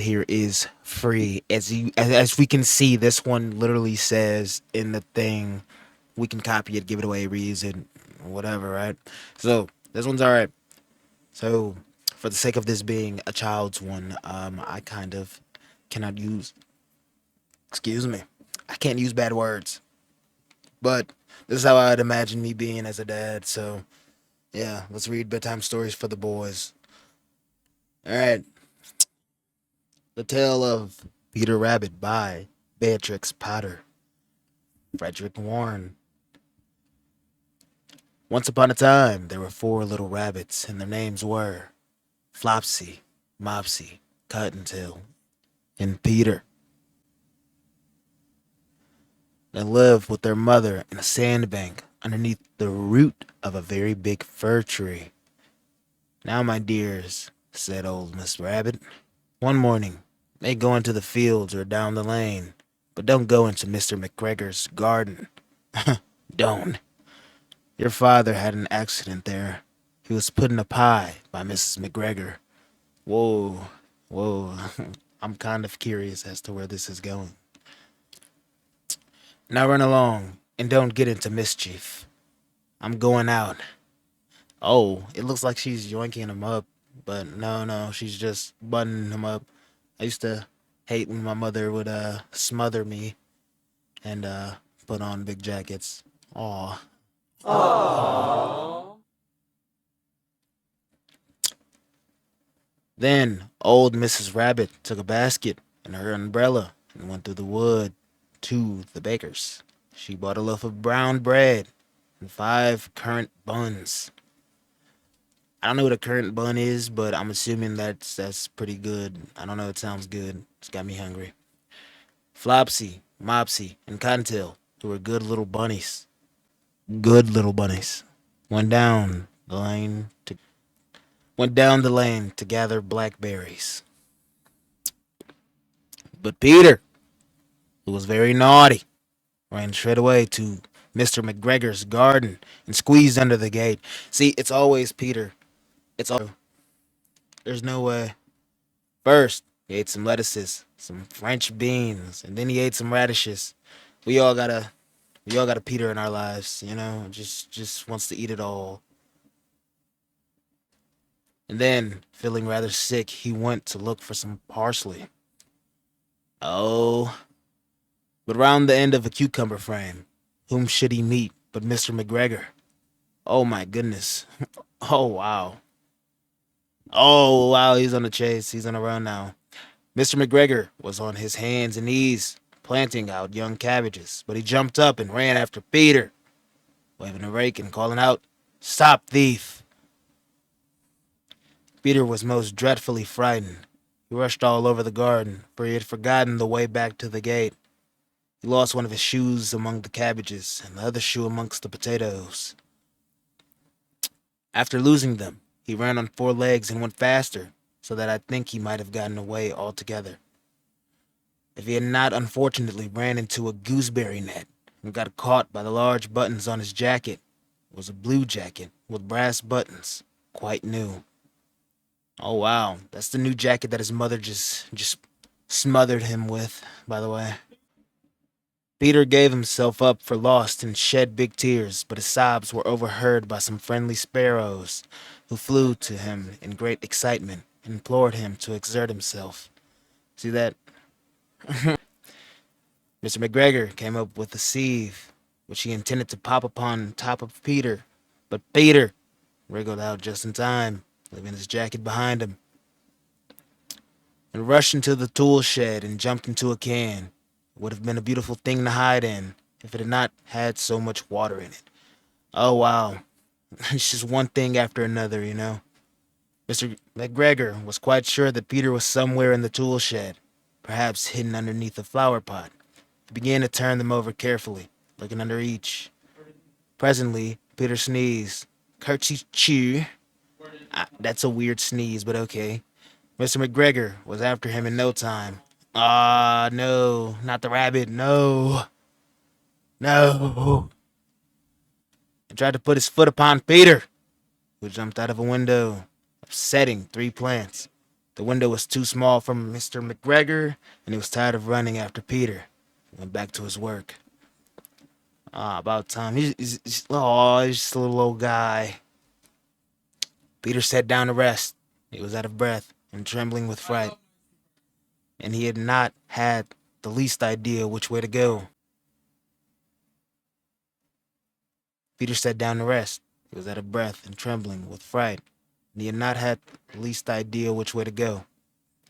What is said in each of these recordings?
here is free. As we can see, this one literally says in the thing, we can copy it, give it away, reuse it, whatever, right? So this one's all right. So for the sake of this being a child's one, I kind of cannot use. Excuse me, I can't use bad words, but this is how I'd imagine me being as a dad. So yeah, let's read bedtime stories for the boys. All right, the tale of Peter Rabbit by Beatrix Potter. Frederick Warren. Once upon a time, there were four little rabbits, and their names were Flopsy, Mopsy, Cottontail, and Peter. They lived with their mother in a sandbank underneath the root of a very big fir tree. Now, my dears, said old Miss Rabbit, one morning, may go into the fields or down the lane, but don't go into Mr. McGregor's garden. Don't. Your father had an accident there. He was put in a pie by Mrs. McGregor. Whoa, whoa. I'm kind of curious as to where this is going. Now run along and don't get into mischief. I'm going out. Oh, it looks like she's yoinking him up, but no, no, she's just buttoning him up. I used to hate when my mother would smother me and put on big jackets. Aw. Then old Mrs. Rabbit took a basket and her umbrella and went through the wood to the baker's. She bought a loaf of brown bread and five currant buns. I don't know what a currant bun is, but I'm assuming that's pretty good. I don't know, it sounds good. It's got me hungry. Flopsy, Mopsy, and Cottontail, who were good little bunnies, went down the lane to went down the lane to gather blackberries. But Peter, who was very naughty, ran straight away to Mr. McGregor's garden and squeezed under the gate. See, it's always Peter. It's all. There's no way. First, he ate some lettuces, some French beans, and then he ate some radishes. We all gotta, we all got a Peter in our lives, you know. Just wants to eat it all. And then, feeling rather sick, he went to look for some parsley. Oh, but round the end of a cucumber frame, whom should he meet but Mr. McGregor? Oh my goodness. Oh wow. Oh wow, he's on the chase. He's on the run now. Mr. McGregor was on his hands and knees, planting out young cabbages, but he jumped up and ran after Peter, waving a rake and calling out, "Stop, thief!" Peter was most dreadfully frightened. He rushed all over the garden, for he had forgotten the way back to the gate. He lost one of his shoes among the cabbages, and the other shoe amongst the potatoes. After losing them, he ran on four legs and went faster, so that I think he might have gotten away altogether, if he had not unfortunately ran into a gooseberry net and got caught by the large buttons on his jacket. It was a blue jacket with brass buttons, quite new. Oh wow, that's the new jacket that his mother just smothered him with, by the way. Peter gave himself up for lost and shed big tears, but his sobs were overheard by some friendly sparrows, who flew to him in great excitement and implored him to exert himself. See that? Mr. McGregor came up with a sieve, which he intended to pop upon top of Peter, but Peter wriggled out just in time, leaving his jacket behind him, and rushed into the tool shed and jumped into a can. It would have been a beautiful thing to hide in if it had not had so much water in it. Oh wow, it's just one thing after another, you know. Mr. McGregor was quite sure that Peter was somewhere in the tool shed, perhaps hidden underneath a flower pot. He began to turn them over carefully, looking under each. Presently, Peter sneezed. Curtsy chew. That's a weird sneeze, but okay. Mr. McGregor was after him in no time. Ah, no, not the rabbit, no, no. And tried to put his foot upon Peter, who jumped out of a window, upsetting three plants. The window was too small for Mr. McGregor, and he was tired of running after Peter. He went back to his work. About time. He's just a little old guy. Peter sat down to rest. He was out of breath and trembling with fright, and he had not had the least idea which way to go. Peter sat down to rest. He was out of breath and trembling with fright, and he had not had the least idea which way to go.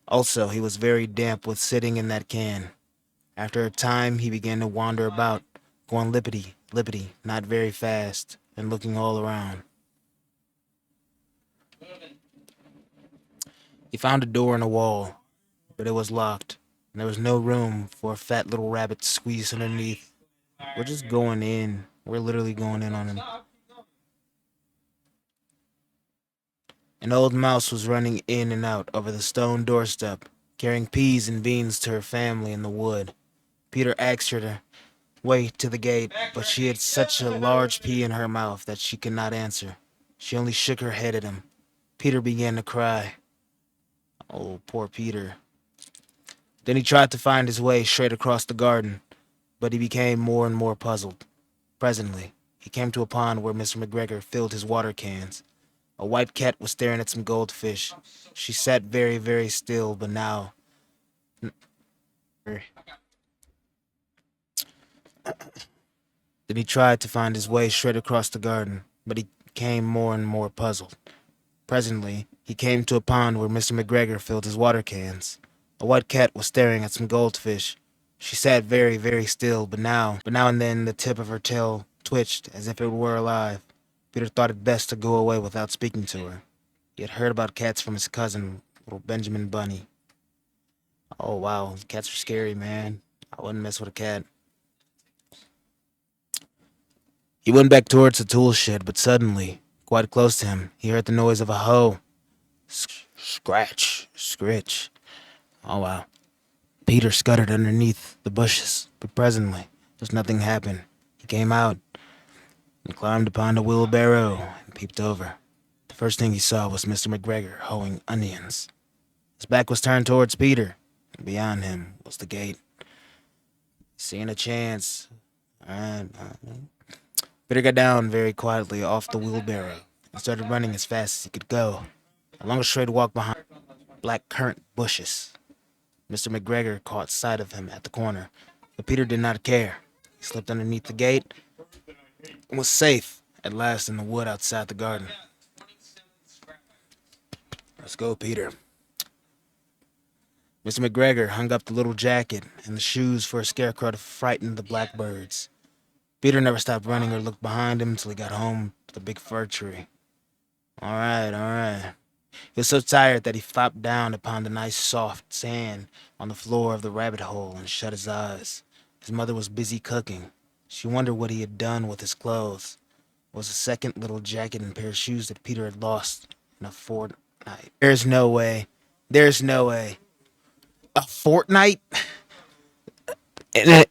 Also, he was very damp with sitting in that can. After a time, he began to wander about, going lippity, lippity, not very fast, and looking all around. He found a door in a wall, but it was locked, and there was no room for a fat little rabbit to squeeze underneath. We're just going in. We're literally going in on him. An old mouse was running in and out over the stone doorstep, carrying peas and beans to her family in the wood. Peter asked her to way to the gate, but she had such a large pea in her mouth that she could not answer. She only shook her head at him. Peter began to cry. Oh, poor Peter. Then he tried to find his way straight across the garden, but he became more and more puzzled. Presently, he came to a pond where Mr. McGregor filled his water cans. A white cat was staring at some goldfish. She sat very, very still, but now. Then he tried to find his way straight across the garden, but he became more and more puzzled. Presently, he came to a pond where Mr. McGregor filled his water cans. A white cat was staring at some goldfish. She sat very, very still, but now and then the tip of her tail twitched as if it were alive. Peter thought it best to go away without speaking to her. He had heard about cats from his cousin, little Benjamin Bunny. Oh wow, cats are scary, man. I wouldn't mess with a cat. He went back towards the tool shed, but suddenly, quite close to him, he heard the noise of a hoe. Scratch, scritch. Oh wow. Peter scuttered underneath the bushes, but presently, as nothing happened, he came out and climbed upon the wheelbarrow and peeped over. The first thing he saw was Mr. McGregor hoeing onions. His back was turned towards Peter, and beyond him was the gate. Seeing a chance, alright. Peter got down very quietly off the wheelbarrow and started running as fast as he could go, along a straight walk behind black currant bushes. Mr. McGregor caught sight of him at the corner, but Peter did not care. He slipped underneath the gate and was safe at last in the wood outside the garden. Let's go, Peter. Mr. McGregor hung up the little jacket and the shoes for a scarecrow to frighten the blackbirds. Peter never stopped running or looked behind him until he got home to the big fir tree. All right, all right. He was so tired that he flopped down upon the nice soft sand on the floor of the rabbit hole and shut his eyes. His mother was busy cooking. She wondered what he had done with his clothes. It was a second little jacket and pair of shoes that Peter had lost in a fortnight. There's no way. There's no way. A fortnight? In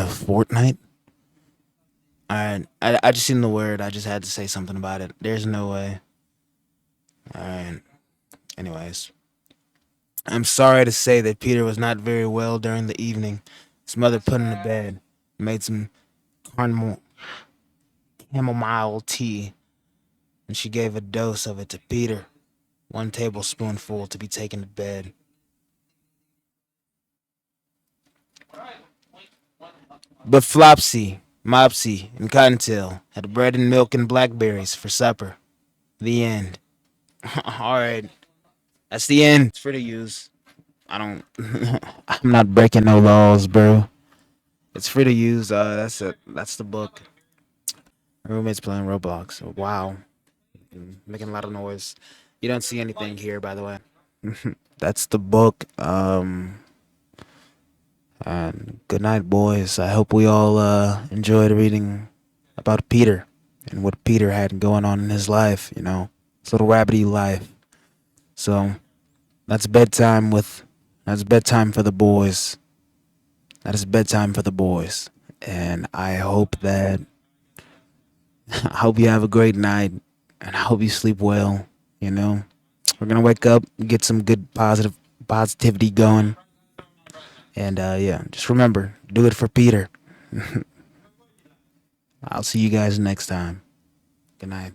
a fortnight? Alright, I just seen the word. I just had to say something about it. There's no way. Alright. Anyways. I'm sorry to say that Peter was not very well during the evening. His mother put him to bed, made some caramel, chamomile tea, and she gave a dose of it to Peter, 1 tablespoonful to be taken to bed. But Flopsy, Mopsy, and Cottontail had bread and milk and blackberries for supper. The end. Alright, that's the end. It's free to use. I don't. I'm not breaking no laws, bro. It's free to use. That's it. That's the book. My roommate's playing Roblox. Wow, making a lot of noise. You don't see anything here, by the way. That's the book. And good night, boys. I hope we all enjoyed reading about Peter and what Peter had going on in his life. You know, his little rabbity life. So that's bedtime with. That's bedtime for the boys. That is bedtime for the boys. And I hope that I hope you have a great night and I hope you sleep well, you know. We're gonna wake up, get some good positivity going, and yeah, just remember, do it for Peter. I'll see you guys next time. Good night.